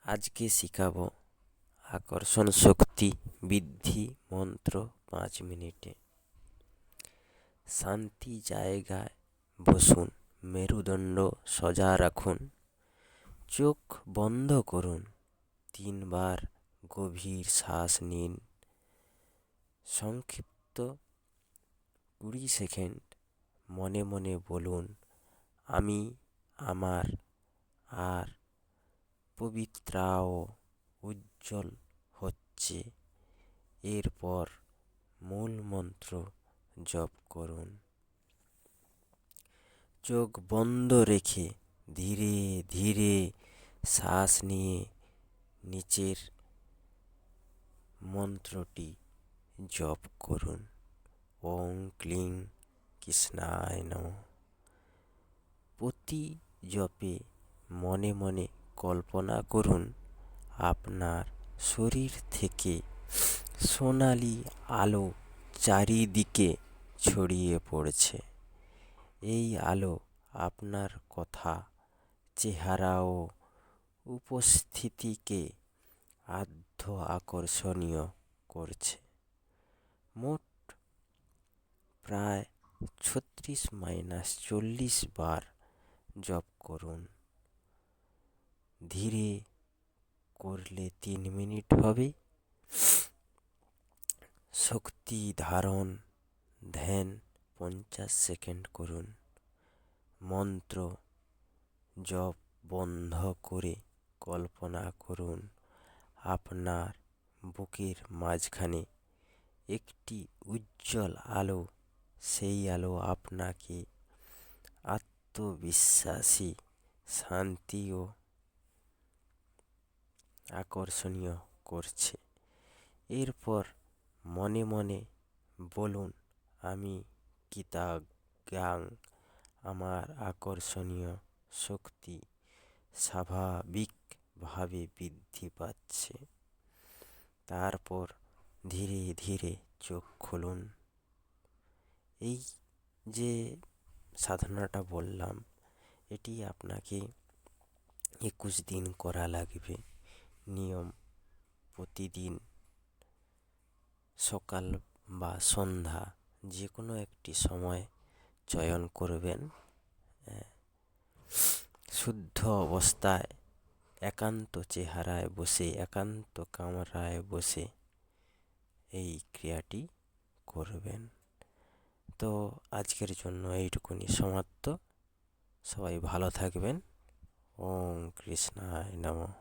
আজকে শিখাবো আকর্ষণ শক্তি বৃদ্ধি মন্ত্র 5 মিনিটে। শান্তি জায়গায় বসুন, মেরুদণ্ড সোজা রাখুন, চোখ বন্ধ করুন, 3 বার গভীর শ্বাস নিন। সংক্ষিপ্ত 20 সেকেন্ড মনে মনে বলুন, আমি, আমার, আর পবিত্রাও উজ্জ্বল হচ্ছে। এরপর মূল মন্ত্র জপ করুন। চোখ বন্ধ রেখে ধীরে ধীরে শ্বাস নিয়ে নিচের মন্ত্রটি জপ করুন। ওং ক্লিং কৃষ্ণায় নমঃ। প্রতি জপে মনে মনে কল্পনা করুন, আপনার শরীর থেকে সোনালি আলো চারিদিকে ছড়িয়ে পড়ছে। এই আলো আপনার কথা, চেহারা ও উপস্থিতিকে আদ্য আকর্ষণীয় করছে। মোট প্রায় 36-40 বার জপ করুন। ধীরে করলে 3 মিনিট হবে। শক্তি ধারণ ধ্যান 50 সেকেন্ড করুন। মন্ত্র জপ বন্ধ করে কল্পনা করুন, আপনার বুকের মাঝখানে একটি উজ্জ্বল আলো। সেই আলো আপনাকে আত্মবিশ্বাসী, শান্তি ও আকর্ষণীয় করছে। এরপর মনে মনে বলুন, আমি কৃতজ্ঞ, আমার আকর্ষণীয় শক্তি স্বাভাবিকভাবে বৃদ্ধি পাচ্ছে। তারপর ধীরে ধীরে চোখ খুলুন। এই যে সাধনাটা বললাম, এটি আপনাকে 21 দিন করা লাগবে। নিয়ম প্রতিদিন সকাল বা সন্ধ্যা যে কোনো একটি সময় চয়ন করবেন। শুদ্ধ অবস্থায় একান্ত চেহারায় বসে, একান্ত কামরায় বসে এই ক্রিয়াটি করবেন। তো আজকের জন্য এইটুকুনি সমাপ্ত। সবাই ভালো থাকবেন। ওম কৃষ্ণায় নমঃ।